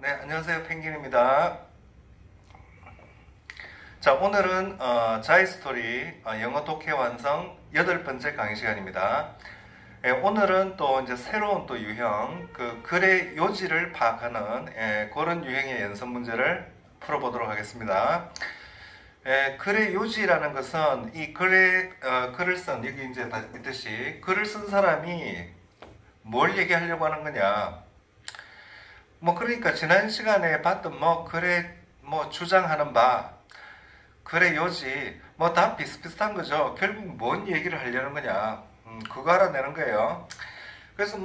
네, 안녕하세요. 펭귄입니다. 자, 오늘은 자이스토리 영어 독해 완성 8번째 강의 시간입니다. 오늘은 또 이제 새로운 또 유형, 그 글의 요지를 파악하는 그런 유형의 연습 문제를 풀어보도록 하겠습니다. 글의 요지라는 것은 이 글을 쓴, 여기 이제 다 있듯이 글을 쓴 사람이 뭘 얘기하려고 하는 거냐. 그러니까 지난 시간에 봤던 글에 주장하는 바, 글의 요지, 다 비슷비슷한 거죠. 결국 뭔 얘기를 하려는 거냐. 그거 알아내는 거예요. 그래서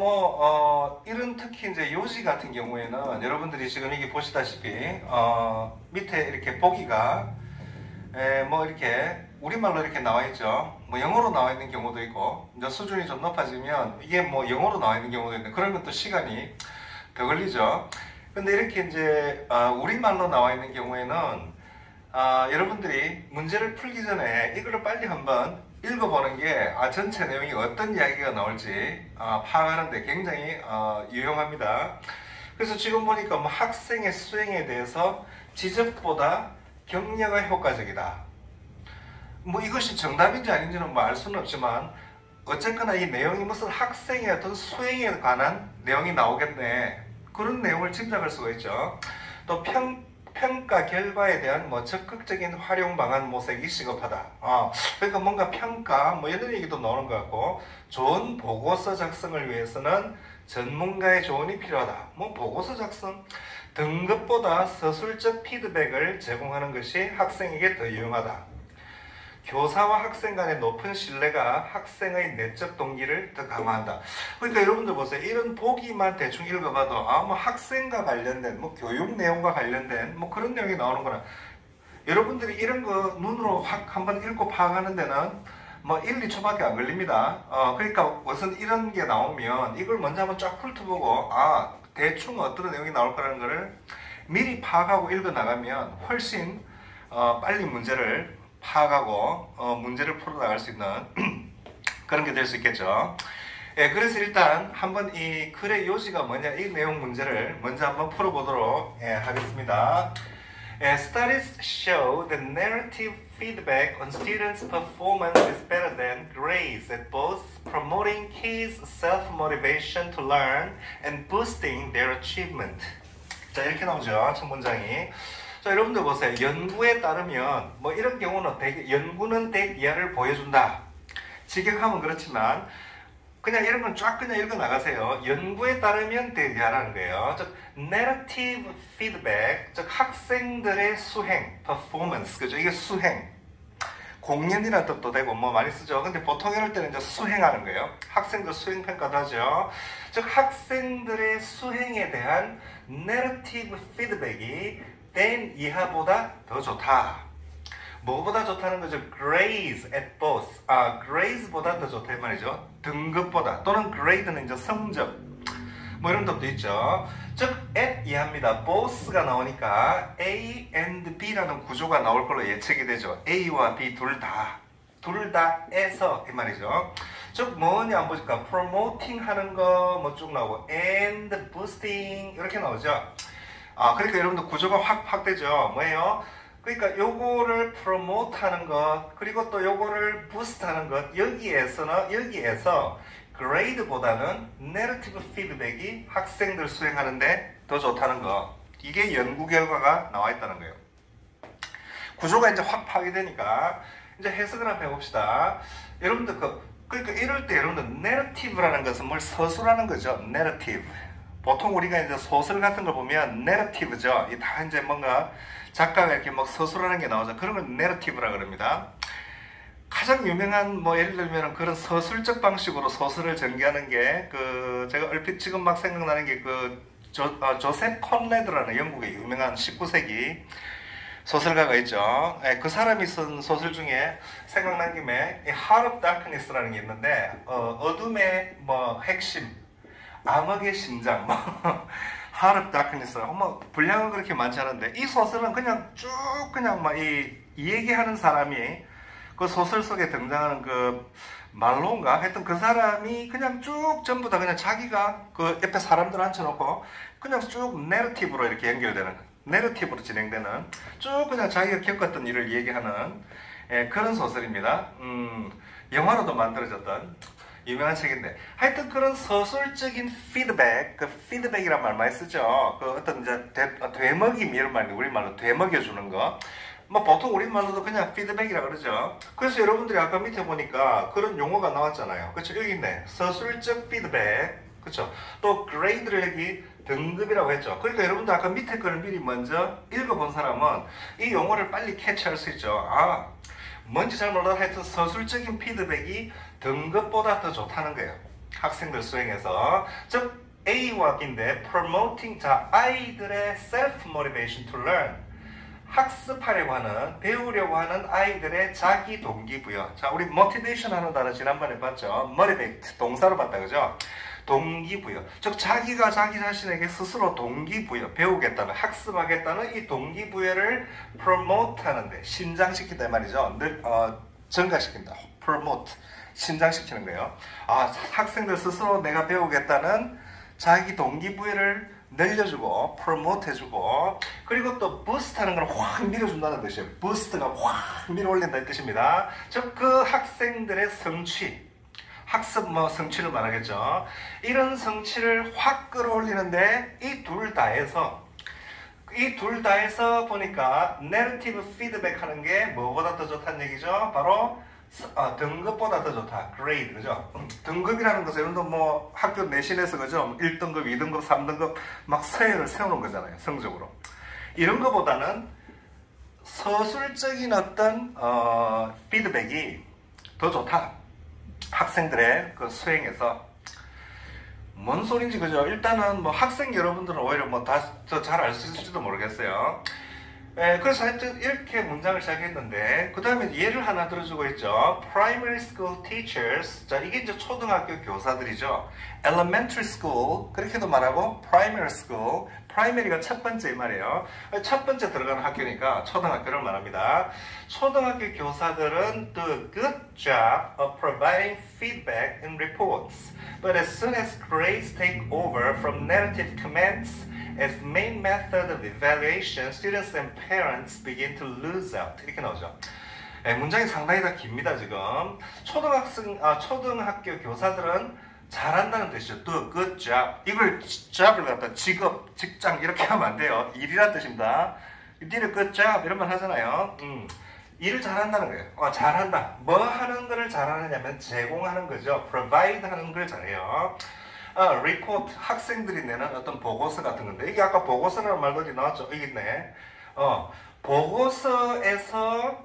이런 특히 이제 요지 같은 경우에는 여러분들이 지금 여기 보시다시피, 밑에 이렇게 보기가, 이렇게 우리말로 이렇게 나와 있죠. 영어로 나와 있는 경우도 있고, 이제 수준이 좀 높아지면 이게 영어로 나와 있는 경우도 있는데, 그러면 또 시간이 더 걸리죠. 근데 이렇게 이제 우리말로 나와 있는 경우에는 여러분들이 문제를 풀기 전에 이거를 빨리 한번 읽어보는 게 전체 내용이 어떤 이야기가 나올지 파악하는데 굉장히 유용합니다. 그래서 지금 보니까 학생의 수행에 대해서 지적보다 격려가 효과적이다. 이것이 정답인지 아닌지는 알 수는 없지만 어쨌거나 이 내용이 무슨 학생의 어떤 수행에 관한 내용이 나오겠네. 그런 내용을 짐작할 수가 있죠. 또 평가 결과에 대한 적극적인 활용 방안 모색이 시급하다. 그러니까 뭔가 평가 이런 얘기도 나오는 것 같고, 좋은 보고서 작성을 위해서는 전문가의 조언이 필요하다. 보고서 작성 등급보다 서술적 피드백을 제공하는 것이 학생에게 더 유용하다. 교사와 학생 간의 높은 신뢰가 학생의 내적 동기를 더 강화한다. 그러니까 여러분들 보세요. 이런 보기만 대충 읽어봐도 학생과 관련된 교육 내용과 관련된 그런 내용이 나오는구나. 여러분들이 이런 거 눈으로 확 한번 읽고 파악하는 데는 1, 2초밖에 안 걸립니다. 그러니까 우선 이런 게 나오면 이걸 먼저 한번 쫙 훑어보고 대충 어떤 내용이 나올 거라는 거를 미리 파악하고 읽어 나가면 훨씬 빨리 문제를 파악하고 문제를 풀어나갈 수 있는 그런 게 될 수 있겠죠. 그래서 일단 한번 이 글의 요지가 뭐냐, 이 내용 문제를 먼저 한번 풀어보도록 하겠습니다. Studies show that narrative feedback on students' performance is better than grades at both promoting kids' self-motivation to learn and boosting their achievement. 자, 이렇게 나오죠. 첫 문장이. 자, 여러분들 보세요. 연구에 따르면 이런 경우는 연구는 대기하를 보여준다. 직역하면 그렇지만 그냥 이런 건 쫙 그냥 읽어 나가세요. 연구에 따르면 대기하라는 거예요. 즉 narrative feedback, 즉 학생들의 수행, performance, 그죠? 이게 수행. 공연이라는 뜻도 되고 많이 쓰죠. 근데 보통 이럴 때는 이제 수행하는 거예요. 학생들 수행 평가도 하죠. 즉 학생들의 수행에 대한 narrative feedback이 than 이하보다 더 좋다. 뭐보다 좋다는 거죠? grades at both. grades보다 더 좋다 이 말이죠. 등급보다. 또는 grade는 이제 성적. 이런 뜻도 있죠. 즉 at 이하입니다. both가 나오니까 A and B라는 구조가 나올 걸로 예측이 되죠. A와 B 둘 다. 둘 다에서 이 말이죠. 즉 뭐냐 한번 보실까? promoting 하는 거 쭉 나오고 and boosting 이렇게 나오죠. 그러니까 여러분들 구조가 확 되죠. 뭐예요? 그러니까 요거를 프로모트 하는 것, 그리고 또 요거를 부스트 하는 것, 여기에서 그레이드보다는 내러티브 피드백이 학생들 수행하는데 더 좋다는 거. 이게 연구 결과가 나와 있다는 거예요. 구조가 이제 확 파괴되니까 이제 해석을 한번 해봅시다. 여러분들 그러니까 이럴 때 여러분들 내러티브라는 것은 뭘 서술하는 거죠. 내러티브. 보통 우리가 이제 소설 같은 걸 보면 내러티브죠. 다 이제 뭔가 작가가 이렇게 서술하는 게 나오죠. 그런 걸 내러티브라 그럽니다. 가장 유명한 예를 들면 그런 서술적 방식으로 소설을 전개하는 게 제가 얼핏 지금 막 생각나는 게 조셉 콘레드라는 영국의 유명한 19세기 소설가가 있죠. 그 사람이 쓴 소설 중에 생각난 김에 Heart of Darkness라는 게 있는데 어둠의 핵심, 암흑의 심장, Heart of Darkness. 분량은 그렇게 많지 않은데 이 소설은 그냥 쭉 이 얘기하는 사람이 그 소설 속에 등장하는 그 말로인가 하여튼 그 사람이 그냥 쭉 전부 다 그냥 자기가 그 옆에 사람들 앉혀놓고 그냥 쭉 내러티브로 이렇게 연결되는, 내러티브로 진행되는, 쭉 그냥 자기가 겪었던 일을 얘기하는 그런 소설입니다. 영화로도 만들어졌던 유명한 책인데, 하여튼 그런 서술적인 피드백, 그 피드백이란 말 많이 쓰죠. 그 어떤 이제 되먹임 이런 말인데, 우리말로 되먹여주는 거. 뭐 보통 우리말로도 그냥 피드백이라 그러죠. 그래서 여러분들이 아까 밑에 보니까 그런 용어가 나왔잖아요. 그렇죠? 여기 있네. 서술적 피드백. 그렇죠? 또 그레이드를 여기 등급이라고 했죠. 그러니까 여러분들 아까 밑에 거를 미리 먼저 읽어본 사람은 이 용어를 빨리 캐치할 수 있죠. 아, 뭔지 잘 몰라도 하여튼 서술적인 피드백이 등급보다 더 좋다는 거예요. 학생들 수행에서. 즉 A와 B인데 promoting, 자, 아이들의 self-motivation to learn, 학습하려고 하는, 배우려고 하는 아이들의 자기 동기부여. 자, 우리 motivation 하는 단어 지난번에 봤죠. motivate, 동사로 봤다, 그죠? 동기부여. 즉 자기가 자기 자신에게 스스로 동기부여, 배우겠다는, 학습하겠다는 이 동기부여를 promote 하는데, 신장시킨다 말이죠. 증가시킨다. promote, 신장시키는 거예요. 아, 학생들 스스로 내가 배우겠다는 자기 동기부여를 늘려주고 promote 해주고, 그리고 또 boost 하는 걸 확 밀어준다는 뜻이에요. boost가 확 밀어올린다는 뜻입니다. 즉 그 학생들의 성취, 학습 성취를 말하겠죠. 이런 성취를 확 끌어올리는데 이 둘 다 해서 보니까 내러티브 피드백 하는 게 뭐보다 더 좋다는 얘기죠. 바로 등급보다 더 좋다. grade, 그죠? 등급이라는 것은 여러분도 뭐 학교 내신에서, 그죠? 1등급, 2등급, 3등급 막 서열을 세우는 거잖아요. 성적으로. 이런 것보다는 서술적인 어떤 피드백이 더 좋다. 학생들의 그 수행에서. 뭔 소린지, 그죠? 일단은 뭐 학생 여러분들은 오히려 뭐 다 잘 알 수 있을지도 모르겠어요. 그래서 하여튼 이렇게 문장을 시작했는데, 그 다음에 예를 하나 들어주고 있죠. Primary school teachers. 자, 이게 이제 초등학교 교사들이죠. Elementary school, 그렇게도 말하고, primary school. primary가 첫 번째 이 말이에요. 첫 번째 들어가는 학교니까 초등학교를 말합니다. 초등학교 교사들은 do a good job of providing feedback in reports. But as soon as grades take over from narrative comments as main method of evaluation, students and parents begin to lose out. 이렇게 나오죠. 문장이 상당히 다 깁니다, 지금. 초등학교 교사들은 잘한다는 뜻이죠. do a good job. 이걸 job을 갖다 직업, 직장 이렇게 하면 안 돼요. 일이란 뜻입니다. did a good job 이런 말 하잖아요. 일을 잘한다는 거예요. 잘한다. 뭐 하는 거를 잘하느냐면 제공하는 거죠. provide 하는 걸 잘해요. report, 학생들이 내는 어떤 보고서 같은 건데, 이게 아까 보고서라는 말도 어디 나왔죠? 여기 있네. 보고서에서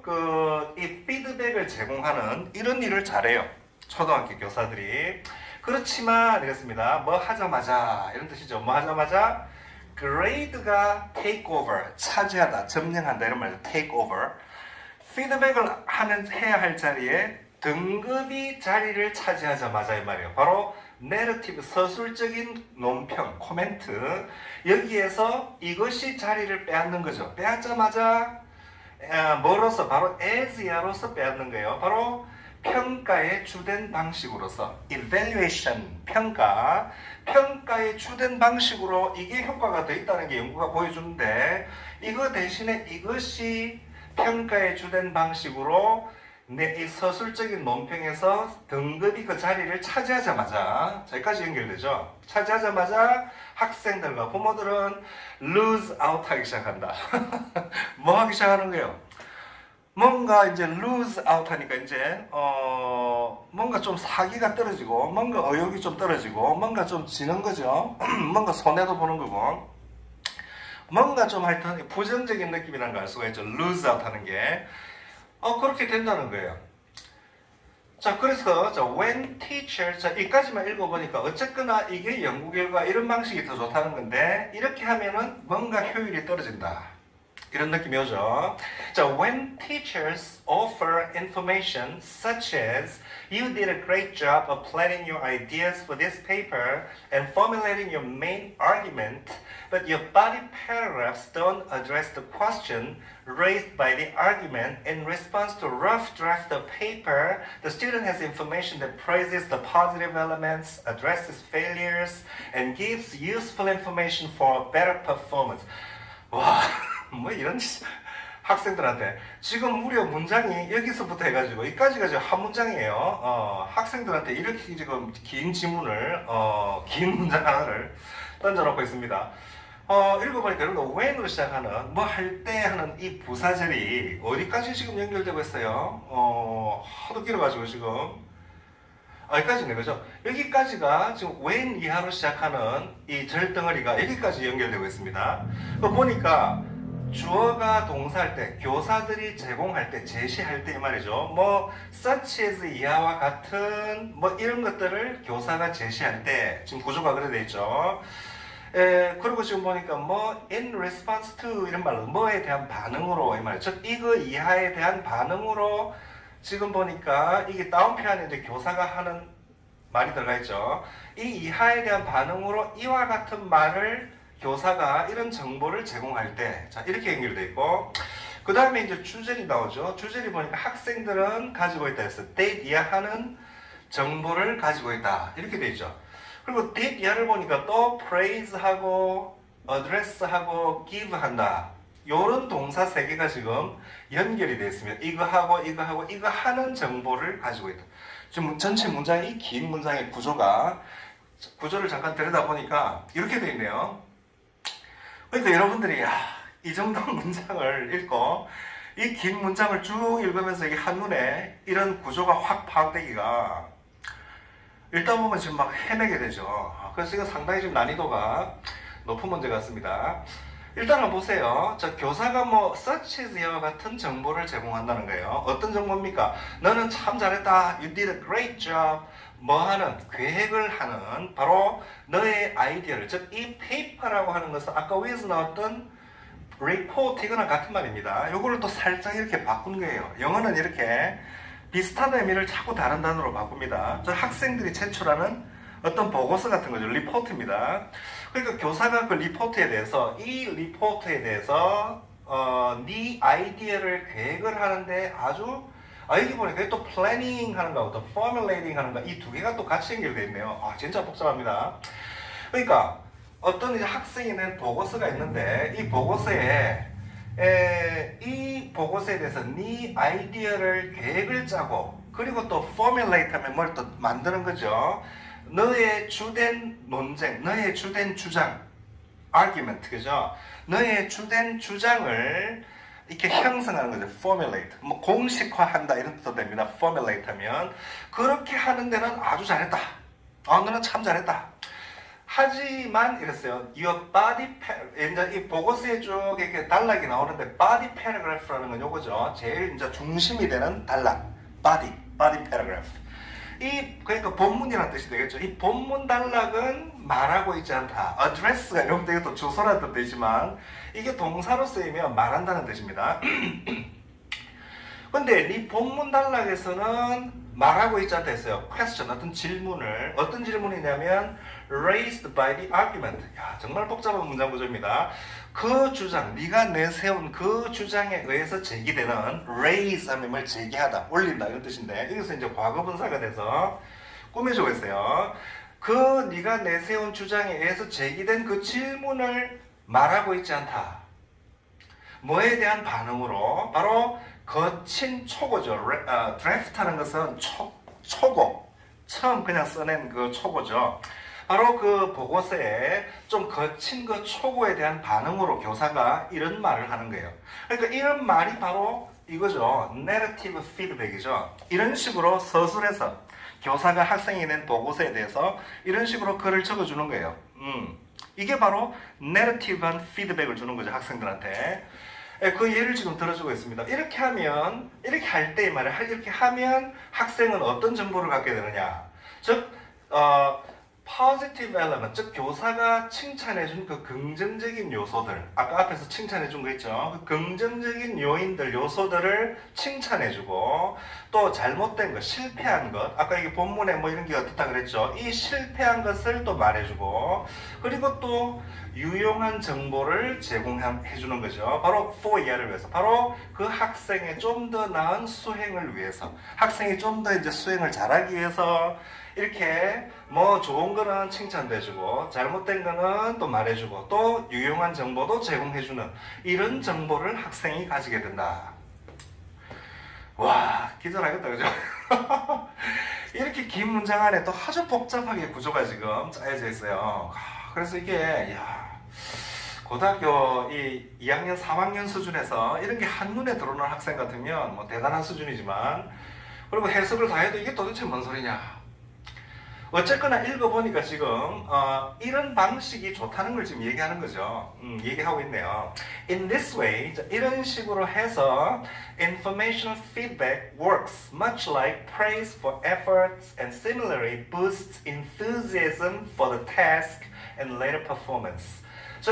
이 피드백을 제공하는 이런 일을 잘해요. 초등학교 교사들이. 그렇지만, 이랬습니다. 뭐 하자마자, 이런 뜻이죠. 뭐 하자마자, grade가 take over, 차지하다, 점령한다, 이런 말이죠. take over. 피드백을 해야 할 자리에 등급이 자리를 차지하자마자 이 말이에요. 바로 내러티브, 서술적인 논평, 코멘트, 여기에서 이것이 자리를 빼앗는 거죠. 빼앗자마자 뭐로서? 바로 as야로서 빼앗는 거예요. 바로 평가의 주된 방식으로서, evaluation, 평가의 주된 방식으로 이게 효과가 더 있다는 게 연구가 보여주는데, 이거 대신에 이것이 평가의 주된 방식으로 이 서술적인 논평에서 등급이 그 자리를 차지하자마자, 여기까지 연결되죠. 차지하자마자 학생들과 부모들은 lose out 하기 시작한다. 뭐 하기 시작하는 거예요? 뭔가 이제 lose out 하니까 이제 뭔가 좀 사기가 떨어지고, 뭔가 의욕이 좀 떨어지고, 뭔가 좀 지는 거죠. 뭔가 손해도 보는 거고, 뭔가 좀 하여튼 부정적인 느낌이라는 걸 알 수가 있죠. lose out 하는 게. 그렇게 된다는 거예요. 자, 그래서, when teacher, 자, 이까지만 읽어보니까, 어쨌거나 이게 연구 결과 이런 방식이 더 좋다는 건데, 이렇게 하면은 뭔가 효율이 떨어진다. 이런 느낌이 오죠. 자, when teachers offer information such as you did a great job of planning your ideas for this paper and formulating your main argument, but your body paragraphs don't address the question raised by the argument in response to rough draft of paper, the student has information that praises the positive elements, addresses failures, and gives useful information for better performance. 와, 뭐 이런 학생들한테 지금 무려 문장이 여기서부터 해가지고 여기까지가 지금 한 문장이에요. 학생들한테 이렇게 지금 긴 지문을 긴 문장 하나를 던져놓고 있습니다. 읽어보니까 여러분 when으로 시작하는 뭐 할 때 하는 이 부사절이 어디까지 지금 연결되고 있어요? 하도 길어가지고 지금 여기까지네, 그죠? 여기까지가 지금 when 이하로 시작하는 이 절덩어리가 여기까지 연결되고 있습니다. 보니까 주어가 동사할 때, 교사들이 제공할 때, 제시할 때 이 말이죠. 뭐 such as 이하와 같은 뭐 이런 것들을 교사가 제시할 때 지금 구조가 그래 돼 있죠. 그리고 지금 보니까 뭐 in response to 이런 말로 뭐에 대한 반응으로 이 말, 즉 이거 이하에 대한 반응으로 지금 보니까 이게 다운표안에 이제 교사가 하는 말이 들어가 있죠. 이 이하에 대한 반응으로 이와 같은 말을 교사가 이런 정보를 제공할 때, 자, 이렇게 연결되어 있고, 그 다음에 이제 주절이 나오죠. 주절이 보니까 학생들은 가지고 있다 해서 that 이하하는 정보를 가지고 있다. 이렇게 되어 있죠. 그리고 that 이하를 보니까 또 praise하고 address하고 give 한다. 요런 동사 세 개가 지금 연결이 되어 있습니다. 이거 하고 이거 하고 이거 하는 정보를 가지고 있다. 지금 전체 문장이 긴 문장의 구조를 잠깐 들여다보니까 이렇게 되어 있네요. 그러니까 여러분들이 이 정도 문장을 읽고 이 긴 문장을 쭉 읽으면서 이게 한눈에 이런 구조가 확 파악되기가 읽다 보면 지금 막 헤매게 되죠. 그래서 이거 상당히 좀 난이도가 높은 문제 같습니다. 일단은 보세요. 자, 교사가 뭐 such as 이와 같은 정보를 제공한다는 거예요. 어떤 정보입니까? 너는 참 잘했다. You did a great job. 뭐 하는? 계획을 하는 바로 너의 아이디어를, 즉 이 페이퍼라고 하는 것은 아까 위에서 나왔던 report 이거나 같은 말입니다. 요거를 또 살짝 이렇게 바꾼 거예요. 영어는 이렇게 비슷한 의미를 자꾸 다른 단어로 바꿉니다. 저 학생들이 제출하는 어떤 보고서 같은 거죠. 리포트입니다. 그러니까 교사가 그 리포트에 대해서 이 리포트에 대해서 네 아이디어를 계획을 하는데 아주 여기 보니까 또 플래닝 하는 거하고 또 포뮬레이팅 하는 거 이 두 개가 또 같이 연결되어 있네요. 진짜 복잡합니다. 그러니까 어떤 이제 학생이 낸 보고서가 있는데 이 보고서에 대해서 네 아이디어를 계획을 짜고 그리고 또 포뮬레이트 하면 뭘 또 만드는 거죠. 너의 주된 논쟁, 너의 주된 주장, argument, 그죠? 너의 주된 주장을 이렇게 형성하는 거죠. formulate. 뭐 공식화한다 이런 뜻도 됩니다. formulate 하면 그렇게 하는 데는 아주 잘했다. 너는 참 잘했다. 하지만 이랬어요. Your body paragraph. 이제 이 보고서에 쭉 이렇게 단락이 나오는데 body paragraph라는 건 요거죠. 제일 이제 중심이 되는 단락. body paragraph. 그러니까 본문이라는 뜻이 되겠죠. 이 본문 단락은 말하고 있지 않다. address가 여러분들 이것도 주소라는 뜻도 되지만 이게 동사로 쓰이면 말한다는 뜻입니다. 근데 이 본문 단락에서는 말하고 있지 않다 했어요. question, 어떤 질문이냐면 raised by the argument. 정말 복잡한 문장 구조입니다. 그 주장, 네가 내세운 그 주장에 의해서 제기되는 raise 하면 뭘 제기하다, 올린다 이런 뜻인데 여기서 이제 과거분사가 돼서 꾸며주고 있어요. 그 네가 내세운 주장에 의해서 제기된 그 질문을 말하고 있지 않다. 뭐에 대한 반응으로? 바로 거친 초고죠. 드래프트하는 것은 초고. 처음 그냥 써낸 그 초고죠. 바로 그 보고서에 좀 거친 그 초고에 대한 반응으로 교사가 이런 말을 하는 거예요. 그러니까 이런 말이 바로 이거죠. narrative feedback이죠. 이런 식으로 서술해서 교사가 학생이 낸 보고서에 대해서 이런 식으로 글을 적어주는 거예요. 이게 바로 narrative한 피드백을 주는 거죠. 학생들한테. 그 예를 지금 들어주고 있습니다. 이렇게 할 때 이 말을 이렇게 하면 학생은 어떤 정보를 갖게 되느냐. 즉, positive element, 즉 교사가 칭찬해준 그 긍정적인 요소들, 아까 앞에서 칭찬해준 거 있죠? 그 긍정적인 요인들, 요소들을 칭찬해주고, 또 잘못된 것, 실패한 것, 아까 이게 본문에 뭐 이런 게 어떻다 그랬죠? 이 실패한 것을 또 말해주고, 그리고 또 유용한 정보를 제공해주는 거죠. 바로 for 이하를 위해서, 바로 그 학생의 좀 더 나은 수행을 위해서, 학생이 좀 더 이제 수행을 잘하기 위해서 이렇게 뭐 좋은 거는 칭찬해주고 잘못된 거는 또 말해주고 또 유용한 정보도 제공해주는 이런 정보를 학생이 가지게 된다. 와, 기절하겠다, 그죠? 이렇게 긴 문장 안에 또 아주 복잡하게 구조가 지금 짜여져 있어요. 그래서 이게 고등학교 2학년, 3학년 수준에서 이런 게 한눈에 들어오는 학생 같으면 뭐 대단한 수준이지만, 그리고 해석을 다 해도 이게 도대체 뭔 소리냐? 어쨌거나 읽어보니까 지금 이런 방식이 좋다는 걸 지금 얘기하는 거죠. 얘기하고 있네요. In this way, 이런 식으로 해서 informational feedback works much like praise for efforts and similarly boosts enthusiasm for the task and later performance.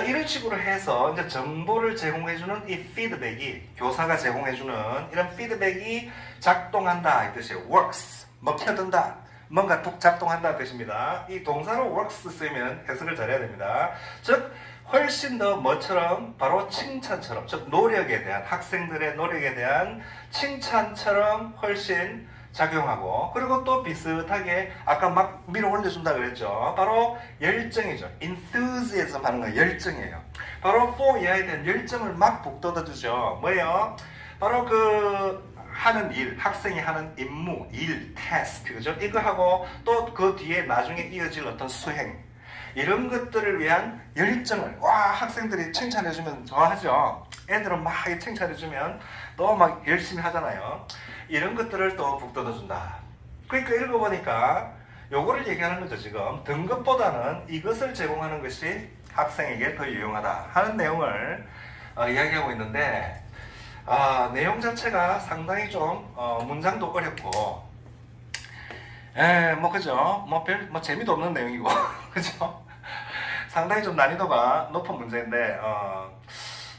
이런 식으로 해서 이제 정보를 제공해주는 이 피드백이, 교사가 제공해주는 이런 피드백이 작동한다 이 뜻이에요. works, 먹혀든다. 뭔가 작동한다는 뜻입니다. 이 동사로 works 쓰면 해석을 잘해야 됩니다. 즉 훨씬 더 뭐처럼, 바로 칭찬처럼, 즉 노력에 대한, 학생들의 노력에 대한 칭찬처럼 훨씬 작용하고, 그리고 또 비슷하게 아까 막 밀어 올려준다 그랬죠. 바로 열정이죠. enthusiasm 하는 건 열정이에요. 바로 for 이하에 대한 열정을 막 북돋아주죠. 뭐예요? 바로 그 하는 일, 학생이 하는 임무, 일, task, 그죠? 이거 하고 또 그 뒤에 나중에 이어질 어떤 수행, 이런 것들을 위한 열정을, 학생들이 칭찬해주면 좋아하죠. 애들은 막 칭찬해주면 또 막 열심히 하잖아요. 이런 것들을 또 북돋아준다. 그러니까 읽어보니까 요거를 얘기하는 거죠. 지금 등급보다는 이것을 제공하는 것이 학생에게 더 유용하다 하는 내용을 이야기하고 있는데, 내용 자체가 상당히 좀 문장도 어렵고, 그죠? 재미도 없는 내용이고, 그죠? 상당히 좀 난이도가 높은 문제인데,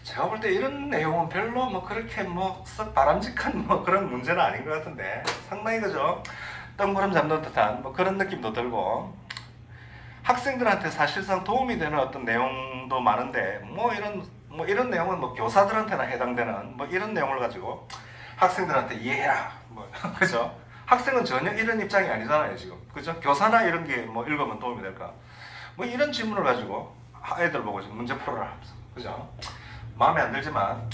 제가 볼 때 이런 내용은 별로 그렇게 썩 바람직한 그런 문제는 아닌 것 같은데, 상당히 그죠? 뜬구름 잡는 듯한 그런 느낌도 들고, 학생들한테 사실상 도움이 되는 어떤 내용도 많은데, 이런 내용은 교사들한테나 해당되는 이런 내용을 가지고 학생들한테 이해해라. 그죠? 학생은 전혀 이런 입장이 아니잖아요, 지금. 그죠? 교사나 이런 게 읽으면 도움이 될까? 이런 질문을 가지고 애들 보고 지금 문제 풀어라. 그죠? 마음에 안 들지만,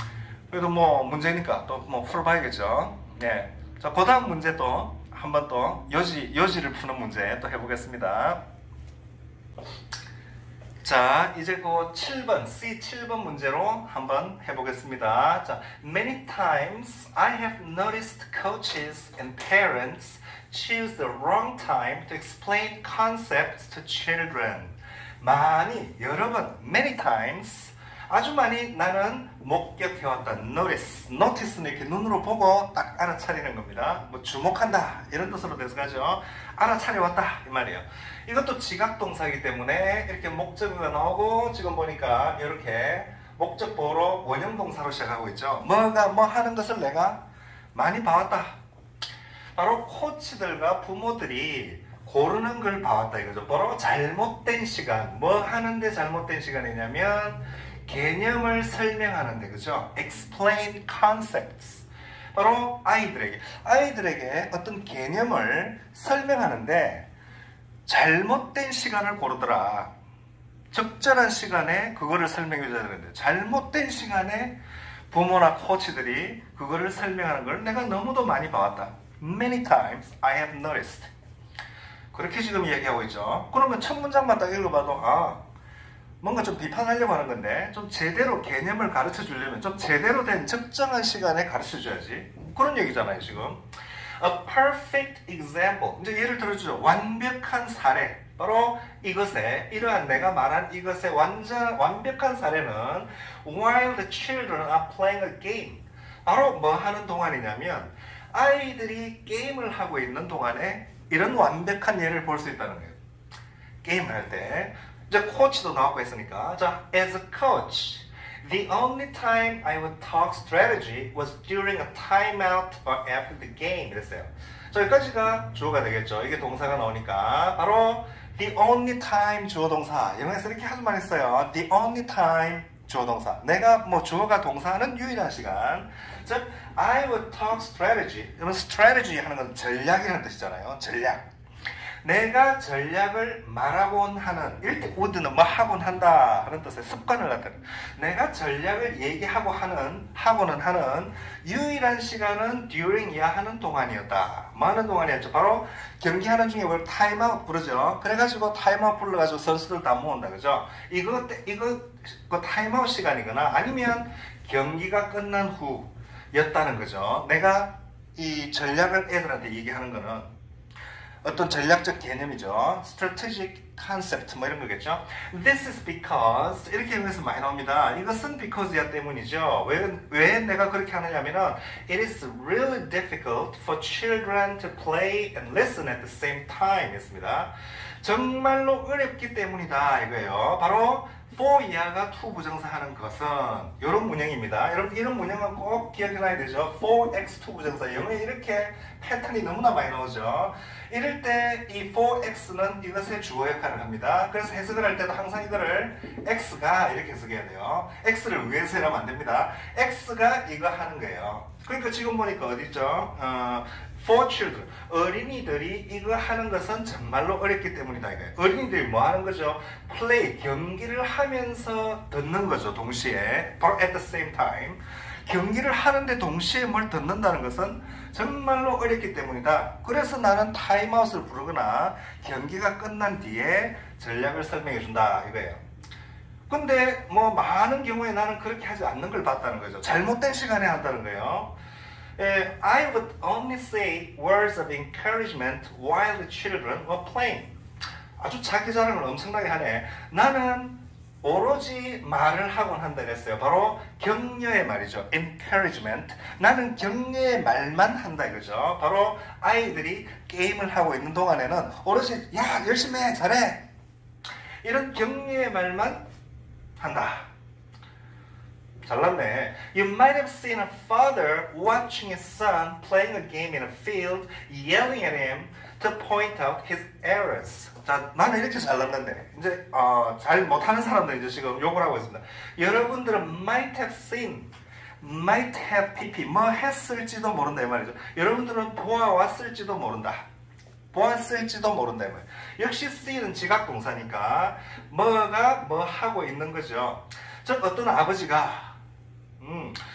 그래도 문제니까 또 풀어봐야겠죠? 네. 자, 그 다음 문제 또, 한번 또, 여지를 푸는 문제 또 해보겠습니다. 자, 이제 그 7번, C7번 문제로 한번 해보겠습니다. 자, many times I have noticed coaches and parents choose the wrong time to explain concepts to children. 여러 번, many times, 아주 많이 나는 목격해왔다. notice는 이렇게 눈으로 보고 딱 알아차리는 겁니다. 주목한다 이런 뜻으로 해석하죠. 알아차려왔다 이 말이에요. 이것도 지각동사이기 때문에 이렇게 목적어가 나오고, 지금 보니까 이렇게 목적보로 원형동사로 시작하고 있죠. 뭐 하는 것을 내가 많이 봐왔다. 바로 코치들과 부모들이 고르는 걸 봐왔다 이거죠. 바로 잘못된 시간, 뭐 하는데 잘못된 시간이냐면 개념을 설명하는데, 그죠? explain concepts. 바로 아이들에게 어떤 개념을 설명하는데 잘못된 시간을 고르더라. 적절한 시간에 그거를 설명해 줘야 되는데 잘못된 시간에 부모나 코치들이 그거를 설명하는 걸 내가 너무도 많이 봐왔다. Many times I have noticed. 그렇게 지금 얘기하고 있죠. 그러면 첫 문장만 딱 읽어봐도 뭔가 좀 비판하려고 하는 건데, 좀 제대로 개념을 가르쳐 주려면 좀 제대로 된 적정한 시간에 가르쳐 줘야지. 그런 얘기잖아요, 지금. A perfect example. 이제 예를 들어주죠. 완벽한 사례. 바로 이러한 내가 말한 이것의 완벽한 사례는 while the children are playing a game. 바로 뭐 하는 동안이냐면 아이들이 게임을 하고 있는 동안에 이런 완벽한 예를 볼 수 있다는 거예요. 게임을 할 때. 이제 코치도 나오고 했으니까. 자, as a coach, the only time I would talk strategy was during a timeout or after the game. 이랬어요. 자, 여기까지가 주어가 되겠죠. 이게 동사가 나오니까. 바로 the only time 주어 동사. 영어에서 이렇게 하도 많이 써요. the only time 주어 동사. 내가 뭐 주어가 동사하는 유일한 시간. 즉, I would talk strategy. 여러분, strategy 하는 건 전략이라는 뜻이잖아요. 전략. 내가 전략을 말하곤 하는, 이럴 때 would는 뭐 하곤 한다 하는 뜻의 습관을 나타내는. 내가 전략을 하고는 하는 유일한 시간은 during이야 하는 동안이었다. 뭐 하는 동안이었죠? 바로 경기하는 중에 뭘 타임아웃 부르죠. 그래가지고 타임아웃 불러가지고 선수들 다 모은다. 그죠? 이거 그 타임아웃 시간이거나 아니면 경기가 끝난 후였다는 거죠. 내가 이 전략을 애들한테 얘기하는 거는 어떤 전략적 개념이죠. strategic concept 뭐 이런 거겠죠. This is because 이렇게 해서 많이 나옵니다. 이것은 because야 때문이죠. 왜 내가 그렇게 하느냐면은 it is really difficult for children to play and listen at the same time 했습니다. 정말로 어렵기 때문이다 이거예요. 바로 for 이하가 to 부정사 하는 것은 이런 문형입니다. 여러분 이런 문형은 꼭 기억해놔야 되죠. for x to 부정사 영어에 이렇게 패턴이 너무나 많이 나오죠. 이럴 때 이 for x는 이것의 주어 역할을 합니다. 그래서 해석을 할 때도 항상 이거를 x가 이렇게 해석해야 돼요. x를 위에서 하면 안 됩니다. x가 이거 하는 거예요. 그러니까 지금 보니까 어디 있죠? for children. 어린이들이 이거 하는 것은 정말로 어렵기 때문이다 이거예요. 어린이들이 뭐 하는 거죠? play, 경기를 하면서 듣는 거죠. 동시에. 바로 at the same time. 경기를 하는데 동시에 뭘 듣는다는 것은 정말로 어렵기 때문이다. 그래서 나는 타임아웃을 부르거나 경기가 끝난 뒤에 전략을 설명해 준다 이거예요. 근데 뭐 많은 경우에 나는 그렇게 하지 않는 걸 봤다는 거죠. 잘못된 시간에 한다는 거예요. I would only say words of encouragement while the children were playing. 아주 자기 자랑을 엄청나게 하네. 나는 오로지 말을 하곤 한다 그랬어요. 바로 격려의 말이죠. encouragement. 나는 격려의 말만 한다 이거죠. 바로 아이들이 게임을 하고 있는 동안에는 오로지 야 열심히 해 잘해 이런 격려의 말만 한다. 잘났네. You might have seen a father watching his son playing a game in a field, yelling at him to point out his errors. 자, 나는 이렇게 잘났는데 이제 잘 못하는 사람들 이제 지금 욕을 하고 있습니다. 여러분들은 might have seen, might have pp 뭐 했을지도 모른다 이 말이죠. 여러분들은 보아왔을지도 모른다. 보았을지도 모른다 이 말이에요. 역시 see는 지각동사니까 뭐가 뭐 하고 있는 거죠. 즉 어떤 아버지가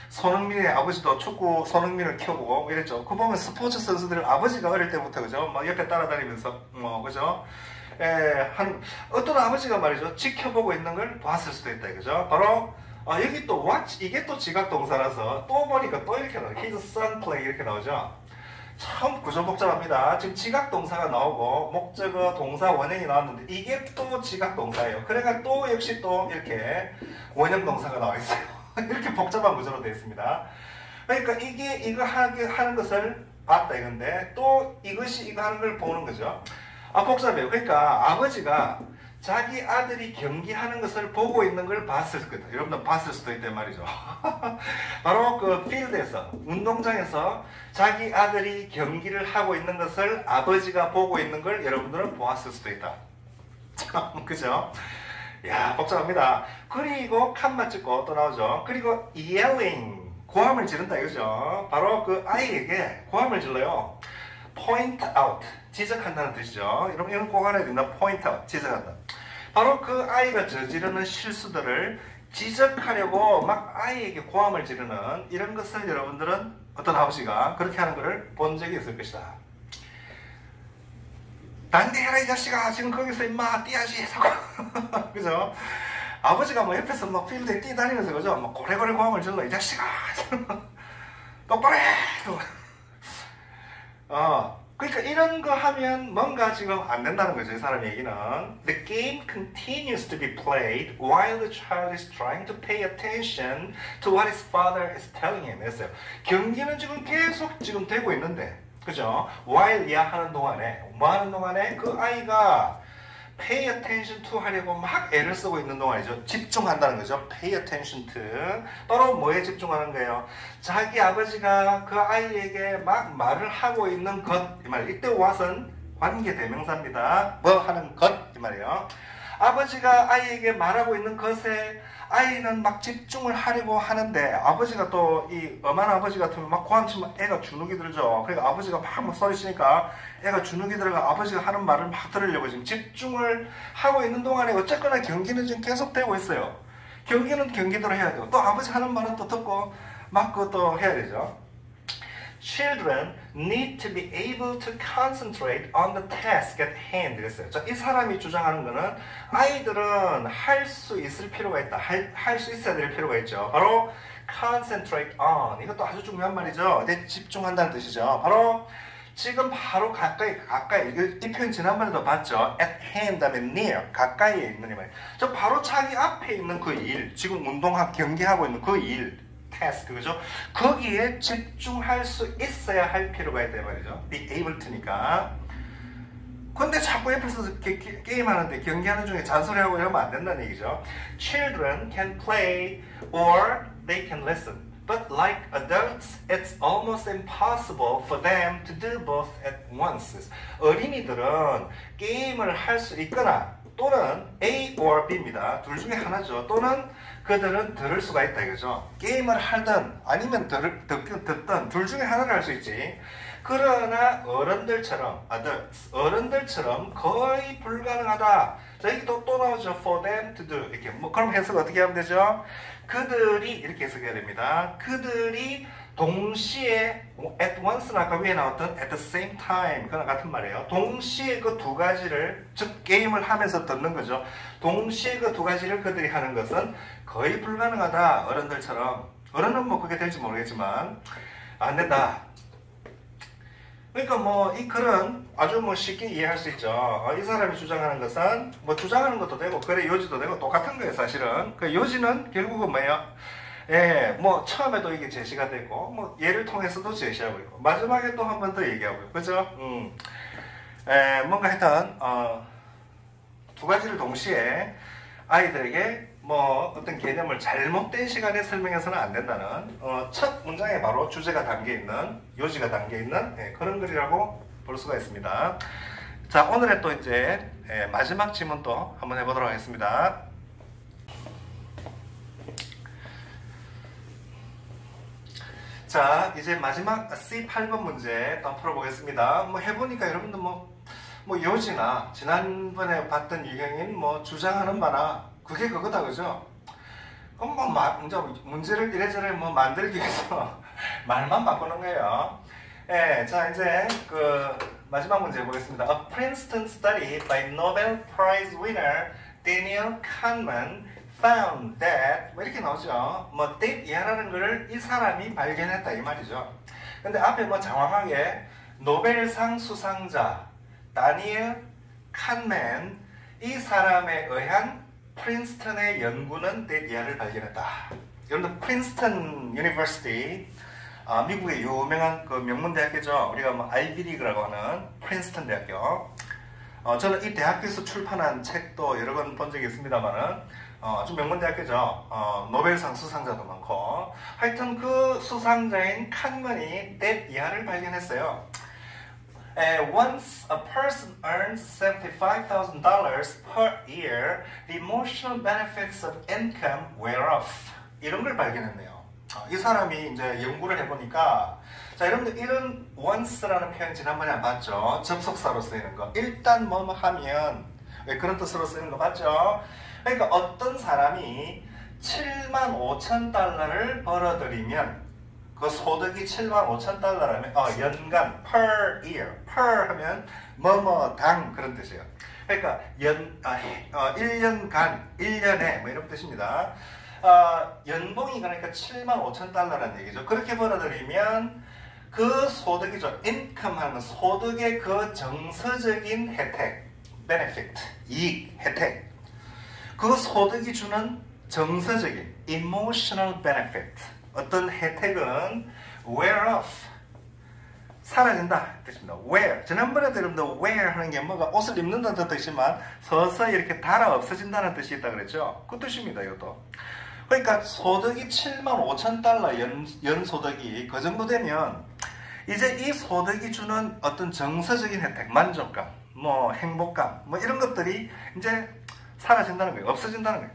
손흥민의 아버지도 축구 손흥민을 키우고 이랬죠. 그 보면 스포츠 선수들 아버지가 어릴 때부터 그죠, 막 옆에 따라다니면서 그죠, 어떤 아버지가 말이죠 지켜보고 있는 걸 봤을 수도 있다 그죠. 바로 여기 또 watch 이게 또 지각 동사라서 또 보니까 또 이렇게 나와요. His son play 이렇게 나오죠. 참 구조 복잡합니다. 지금 지각 동사가 나오고 목적어 동사 원형이 나왔는데 이게 또 지각 동사예요. 그러니까 또 역시 또 이렇게 원형 동사가 나와 있어요. 이렇게 복잡한 구조로 되어 있습니다. 그러니까 이게 이거 하는 것을 봤다 이건데 또 이것이 이거 하는 걸 보는 거죠. 복잡해요. 그러니까 아버지가 자기 아들이 경기하는 것을 보고 있는 걸 봤을 거다. 여러분들 봤을 수도 있단 말이죠. 바로 그 필드에서 운동장에서 자기 아들이 경기를 하고 있는 것을 아버지가 보고 있는 걸 여러분들은 보았을 수도 있다. 참 그죠? 야 복잡합니다. 그리고 칸만 찍고 또 나오죠. 그리고 yelling 고함을 지른다 이거죠. 바로 그 아이에게 고함을 질러요. point out 지적한다는 뜻이죠. 여러분 이런 꼭 알아야 된다. point out 지적한다. 바로 그 아이가 저지르는 실수들을 지적하려고 막 아이에게 고함을 지르는 이런 것을 여러분들은 어떤 아버지가 그렇게 하는 것을 본 적이 있을 것이다. 난디해라 이 자식아 지금 거기서 임마 뛰어야지 하고 그죠? 아버지가 뭐 옆에서 막 필드에 뛰다니면서 그죠? 막 고래고래 고함을 질러 이 자식아 똑바로 해! 그러니까 이런 거 하면 뭔가 지금 안 된다는 거죠. 이 사람 얘기는 The game continues to be played while the child is trying to pay attention to what his father is telling him 했어요. 경기는 지금 계속 지금 되고 있는데 그죠? while 이야 하는 동안에 뭐 하는 동안에 그 아이가 pay attention to 하려고 막 애를 쓰고 있는 동안이죠. 집중한다는 거죠. pay attention to. 바로 뭐에 집중하는 거예요? 자기 아버지가 그 아이에게 막 말을 하고 있는 것. 이 말. 이때 what은 관계 대명사입니다. 뭐 하는 것. 이 말이에요. 아버지가 아이에게 말하고 있는 것에 아이는 막 집중을 하려고 하는데 아버지가 또 이 엄한 아버지 같으면 막 고함치면 애가 주눅이 들죠. 그러니까 아버지가 막 소리치니까 애가 주눅이 들어가 아버지가 하는 말을 막 들으려고 지금 집중을 하고 있는 동안에 어쨌거나 경기는 지금 계속되고 있어요. 경기는 경기대로 해야 되고 또 아버지 하는 말은 또 듣고 막 그것도 해야 되죠. Children need to be able to concentrate on the task at hand. 그랬어요. 자, 이 사람이 주장하는 거는 아이들은 할 수 있을 필요가 있다. 할 수 있어야 될 필요가 있죠. 바로 concentrate on. 이것도 아주 중요한 말이죠. 집중한다는 뜻이죠. 바로 지금 바로 가까이 이 표현 지난번에도 봤죠. at hand 다음에 near 가까이에 있는 이 말이에요. 저 바로 자기 앞에 있는 그 일, 지금 경기하고 있는 그 일. task, 그죠? 거기에 집중할 수 있어야 할 필요가 있다 말이죠. be able to니까. 근데 자꾸 옆에서 게임하는데 경기하는 중에 잔소리하고 이러면 안 된다는 얘기죠. Children can play or they can listen. But like adults, it's almost impossible for them to do both at once. 어린이들은 게임을 할 수 있거나 또는 A or B입니다. 둘 중에 하나죠. 또는 그들은 들을 수가 있다 이거죠. 게임을 하든 아니면 듣든 둘 중에 하나를 할 수 있지. 그러나 어른들처럼 어른들처럼 거의 불가능하다. 자, 여기 또 나오죠. For them to do. 이렇게 그럼 해석 어떻게 하면 되죠? 그들이 이렇게 해석해야 됩니다. 그들이 동시에 at once는 아까 위에 나왔던 at the same time 그랑 같은 말이에요. 동시에 그 두 가지를 즉 게임을 하면서 듣는 거죠. 동시에 그 두 가지를 그들이 하는 것은 거의 불가능하다. 어른들처럼. 어른은 뭐 그게 될지 모르겠지만 안 된다. 그러니까 뭐 이 글은 아주 뭐 쉽게 이해할 수 있죠. 이 사람이 주장하는 것은 뭐 주장하는 것도 되고 글의 요지도 되고 똑같은 거예요 사실은. 그 요지는 결국은 뭐예요? 예, 뭐 처음에도 이게 제시가 되고 뭐 예를 통해서도 제시하고 있고 마지막에 또 한 번 더 얘기하고 있고 그죠? 뭔가 하여튼 두 가지를 동시에 아이들에게 뭐 어떤 개념을 잘못된 시간에 설명해서는 안 된다는 첫 문장에 바로 주제가 담겨있는 요지가 담겨있는 그런 글이라고 볼 수가 있습니다. 자, 오늘의 또 이제 마지막 지문 또 한번 해보도록 하겠습니다. 자, 이제 마지막 C8번 문제 또 풀어보겠습니다. 뭐 해보니까 여러분들 뭐 요지나 지난번에 봤던 유형인 뭐 주장하는 바나 그게 그거다 그죠? 그럼 뭐 이제 문제를 이래저래 뭐 만들기 위해서 말만 바꾸는 거예요. 예, 자 이제 그 마지막 문제 보겠습니다. A Princeton study by Nobel Prize winner Daniel Kahneman found that 뭐 이렇게 나오죠. 뭐 that이라는 거를 이 사람이 발견했다 이 말이죠. 근데 앞에 뭐 장황하게 노벨상 수상자 다니엘 칸맨 이 사람에 의한 프린스턴의 연구는 that이를 발견했다. 여러분들 프린스턴 유니버시티 미국의 유명한 그 명문 대학교죠. 우리가 뭐 아이비리그라고 하는 프린스턴 대학교. 저는 이 대학교에서 출판한 책도 여러 번 본 적이 있습니다만은 아주 명문 대학교죠. 노벨상 수상자도 많고. 하여튼 그 수상자인 칸먼이 that이를 발견했어요. Once a person earns $75,000 per year, the emotional benefits of income wear off. 이런 걸 발견했네요. 이 사람이 이제 연구를 해보니까, 자, 여러분들 이런 once라는 표현 지난번에 안 봤죠? 접속사로 쓰이는 거. 일단 뭐뭐 하면, 왜 그런 뜻으로 쓰이는 거 맞죠? 그러니까 어떤 사람이 75,000달러를 벌어들이면 그 소득이 75,000달러라면 연간 per year, per 하면 뭐뭐당 그런 뜻이에요. 그러니까 1년간, 1년에 뭐 이런 뜻입니다. 연봉이 그러니까 75,000달러라는 얘기죠. 그렇게 벌어들이면 그 소득이죠. income 하면 소득의 그 정서적인 혜택, benefit, 이익, 혜택. 그 소득이 주는 정서적인 emotional benefit 어떤 혜택은 wear off 사라진다 뜻입니다. wear. 지난번에도 여러분들 wear 하는 게 뭐가 옷을 입는다는 뜻이지만 서서히 이렇게 달아 없어진다는 뜻이 있다 그랬죠. 그 뜻입니다. 이것도. 그러니까 소득이 75,000달러 연소득이 그 정도 되면 이제 이 소득이 주는 어떤 정서적인 혜택, 만족감, 뭐 행복감, 뭐 이런 것들이 이제 사라진다는 거예요. 없어진다는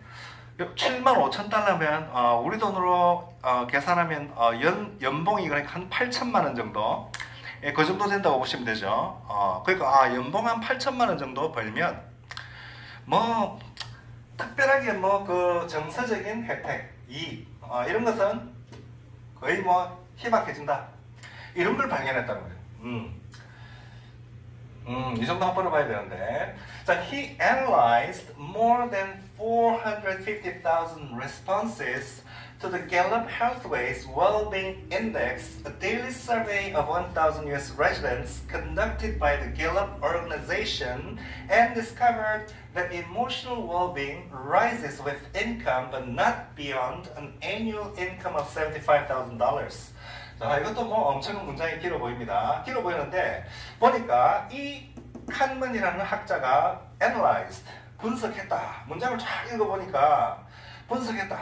거예요. 75,000달러면 우리 돈으로 계산하면 연봉이 그러니까 한 8천만 원 정도, 그 정도 된다고 보시면 되죠. 그러니까 연봉 한 8천만 원 정도 벌면 뭐 특별하게 뭐 그 정서적인 혜택, 이익 이런 것은 거의 뭐 희박해진다. 이런 걸 발견했다는 거예요. 이 정도 한번 봐야 되는데. 자, he analyzed more than 450,000 responses to the Gallup Healthways Wellbeing Index, a daily survey of 1,000 U.S. residents conducted by the Gallup organization, and discovered that emotional well-being rises with income but not beyond an annual income of $75,000. 자, 이것도 뭐 엄청 문장이 길어 보입니다. 길어 보이는데 보니까 이 칸먼이라는 학자가 analyzed, 분석했다. 문장을 쫙 읽어보니까 분석했다.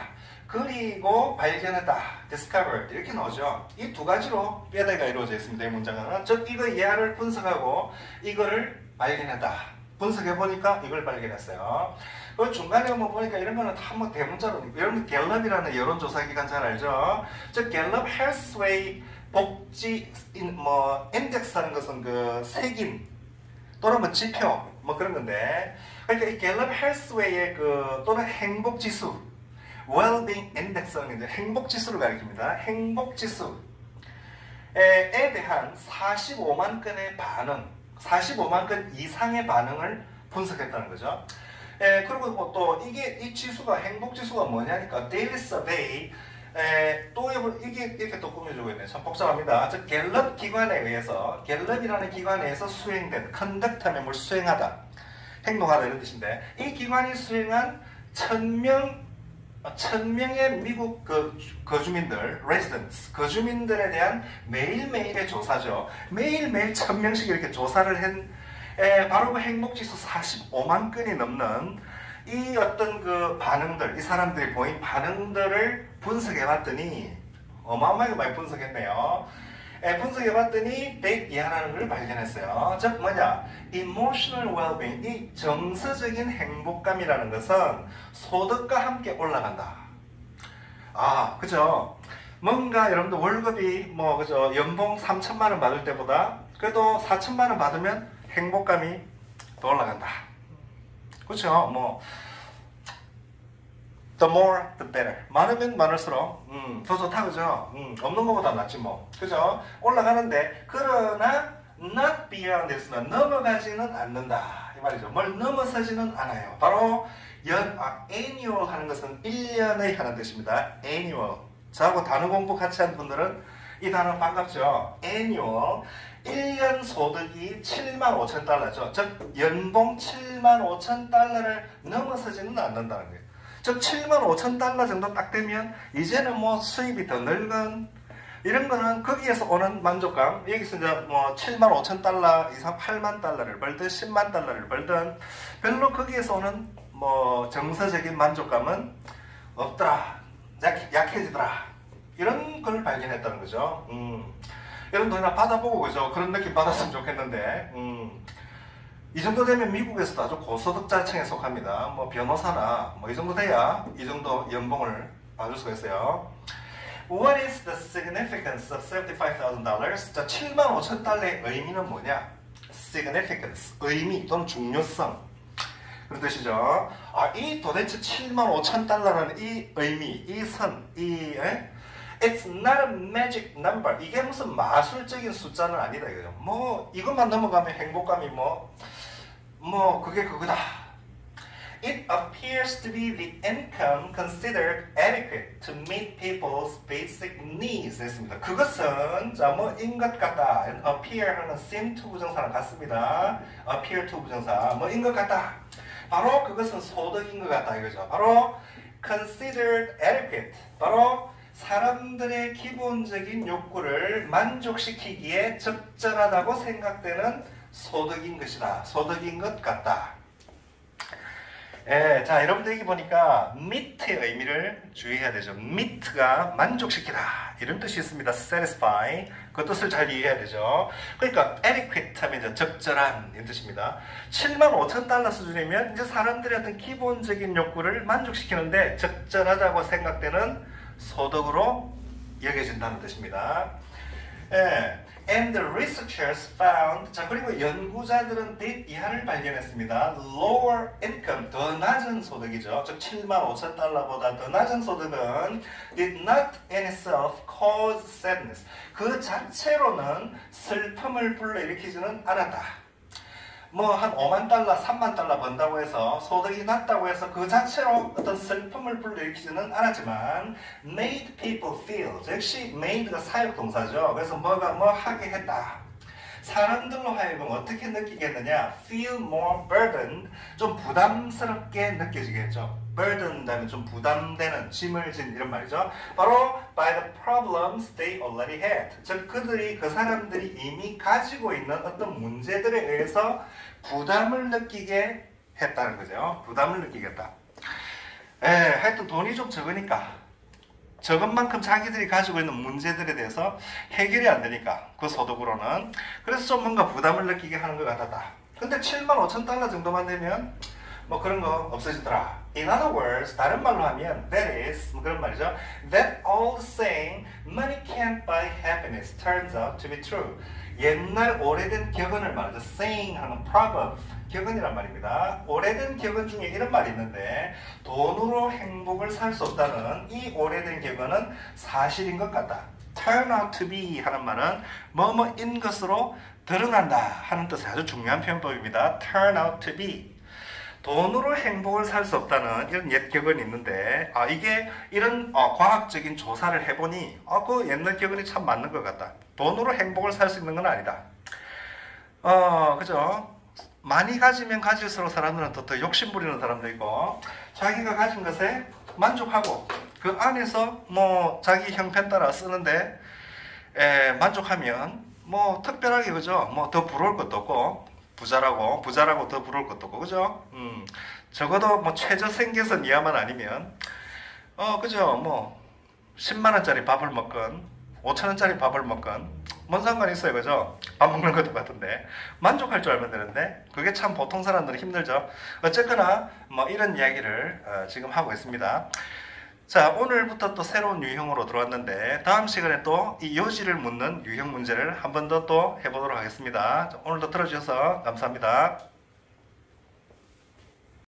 그리고 발견했다. discovered 이렇게 나오죠. 이 두 가지로 뼈대가 이루어져 있습니다. 이 문장은. 즉 이거 이하를 분석하고 이거를 발견했다. 분석해보니까 이걸 발견했어요. 그 중간에 뭐 보니까 이런 거는 다 뭐 대문자로, 여러분 갤럽이라는 여론조사기관 잘 알죠? 즉 갤럽 헬스웨이 복지 뭐 인덱스라는 것은 그 색인 또는 뭐 지표 뭐 그런 건데, 그러니까 이 갤럽 헬스웨이의 그 또는 행복지수 well-being index라는 게 행복지수를 가리킵니다. 행복지수에 대한 45만 건의 반응, 45만 건 이상의 반응을 분석했다는 거죠. 그리고 뭐 또 이 지수가 행복지수가 뭐냐니까 daily survey 또 이게 이렇게 또 꾸며주고 있네. 참 복잡합니다. 즉 갤럽 기관에 의해서, 갤럽이라는 기관에 의해서 수행된 컨덕트하면 뭘 수행하다, 행동하다 이런 뜻인데, 이 기관이 수행한 1,000명의 미국 거주민들, residents, 거주민들에 대한 매일매일의 조사죠. 매일매일 1,000명씩 이렇게 조사를 한 바로 그 행복지수 45만 건이 넘는 이 어떤 그 반응들, 이 사람들이 보인 반응들을 분석해봤더니 어마어마하게 많이 분석했네요. 분석해봤더니 100 이하라는 걸 발견했어요. 즉 뭐냐? emotional well-being, 이 정서적인 행복감이라는 것은 소득과 함께 올라간다. 그죠? 뭔가 여러분들 월급이 뭐 그죠? 연봉 3천만 원 받을 때보다 그래도 4천만 원 받으면 행복감이 더 올라간다. 그렇죠? 뭐 the more the better. 많으면 많을수록 더 좋다, 그죠? 없는 것보다 낫지 뭐, 그죠? 올라가는데 그러나 not beyond this는 넘어가지는 않는다 이 말이죠. 뭘 넘어서지는 않아요. 바로 annual 하는 것은 1년의 하는 뜻입니다. annual. 저하고 단어 공부 같이 한 분들은 이 단어 반갑죠? annual. 1년 소득이 75,000달러죠. 즉 연봉 75,000달러를 넘어서지는 않는다는 거예요. 즉 75,000달러 정도 딱 되면 이제는 뭐 수입이 더 늘건 이런 거는 거기에서 오는 만족감, 여기서 이제 뭐 75,000달러 이상 8만 달러를 벌든 10만 달러를 벌든 별로 거기에서 오는 뭐 정서적인 만족감은 없더라, 약해지더라, 이런 걸 발견했다는 거죠. 여러분도 하나 받아보고 그죠? 그런 느낌 받았으면 좋겠는데, 이 정도 되면 미국에서도 아주 고소득자층에 속합니다. 뭐 변호사나 뭐 이 정도 돼야 이 정도 연봉을 받을 수가 있어요. What is the significance of $75,000? 자, 75,000달러의 의미는 뭐냐? Significance, 의미 또는 중요성, 그런 뜻이죠. 이 도대체 75,000달러라는 이 의미, 이 선, It's not a magic number. 이게 무슨 마술적인 숫자는 아니다 이거죠. 뭐 이것만 넘어가면 행복감이 그게 그거다. It appears to be the income considered adequate to meet people's basic needs. 했습니다. 그것은 뭐인 것 같다. appear 하는 seem to 부정사랑 같습니다. appear to 부정사 뭐인 것 같다. 바로 그것은 소득인 것 같다 이거죠. 바로 considered adequate. 바로 사람들의 기본적인 욕구를 만족시키기에 적절하다고 생각되는 소득인 것이다. 소득인 것 같다. 예, 자, 여러분들 여기 보니까 meet의 의미를 주의해야 되죠. meet가 만족시키다 이런 뜻이 있습니다. satisfy 그 뜻을 잘 이해해야 되죠. 그러니까 adequate 하면 이제 적절한 이런 뜻입니다. 75,000달러 수준이면 이제 사람들의 어떤 기본적인 욕구를 만족시키는데 적절하다고 생각되는 소득으로 여겨진다는 뜻입니다. 예. And the researchers found, 자, 그리고 연구자들은 did 이하를 발견했습니다. Lower income, 더 낮은 소득이죠. 즉 75,000달러보다 더 낮은 소득은 did not in itself cause sadness. 그 자체로는 슬픔을 불러일으키지는 않았다. 뭐 한 5만 달러, 3만 달러 번다고 해서 소득이 낮다고 해서 그 자체로 어떤 슬픔을 불러일으키지는 않았지만 made people feel, 역시 made가 사역 동사죠. 그래서 뭐가 뭐 하게 했다. 사람들로 하여금 어떻게 느끼겠느냐? feel more burdened, 좀 부담스럽게 느껴지겠죠. burdened 하면 좀 부담되는, 짐을 진 이런 말이죠. 바로 by the problems they already had. 즉 그들이, 그 사람들이 이미 가지고 있는 어떤 문제들에 의해서 부담을 느끼게 했다는 거죠. 부담을 느끼겠다. 하여튼 돈이 좀 적으니까, 적은 만큼 자기들이 가지고 있는 문제들에 대해서 해결이 안 되니까 그 소득으로는, 그래서 좀 뭔가 부담을 느끼게 하는 것 같았다. 근데 75,000달러 정도만 되면 뭐 그런 거 없어지더라. In other words, 다른 말로 하면 that is, 뭐 그런 말이죠. That all the same, money can't buy happiness turns out to be true. 옛날 오래된 격언을 말하죠. saying 하는 proverb, 격언이란 말입니다. 오래된 격언 중에 이런 말이 있는데 돈으로 행복을 살 수 없다는 이 오래된 격언은 사실인 것 같다. turn out to be 하는 말은 뭐뭐인 것으로 드러난다 하는 뜻의 아주 중요한 표현법입니다. turn out to be. 돈으로 행복을 살 수 없다는 이런 옛 격언이 있는데, 이게 이런 과학적인 조사를 해보니 그 옛날 격언이 참 맞는 것 같다. 돈으로 행복을 살 수 있는 건 아니다. 그죠? 많이 가지면 가질수록 사람들은 더 욕심부리는 사람도 있고, 자기가 가진 것에 만족하고 그 안에서 뭐 자기 형편 따라 쓰는데 만족하면 뭐 특별하게, 그죠? 뭐 더 부러울 것도 없고, 부자라고 더 부러울 것도 없고, 그죠? 적어도 뭐 최저 생계선 이하만 아니면 그죠? 뭐 10만원짜리 밥을 먹건 5천원짜리 밥을 먹건 뭔 상관이 있어요, 그죠? 밥 먹는 것도 같은데 만족할 줄 알면 되는데 그게 참 보통 사람들은 힘들죠. 어쨌거나 뭐 이런 이야기를 지금 하고 있습니다. 자, 오늘부터 또 새로운 유형으로 들어왔는데 다음 시간에 또 이 요지를 묻는 유형 문제를 한 번 더 또 해보도록 하겠습니다. 오늘도 들어주셔서 감사합니다.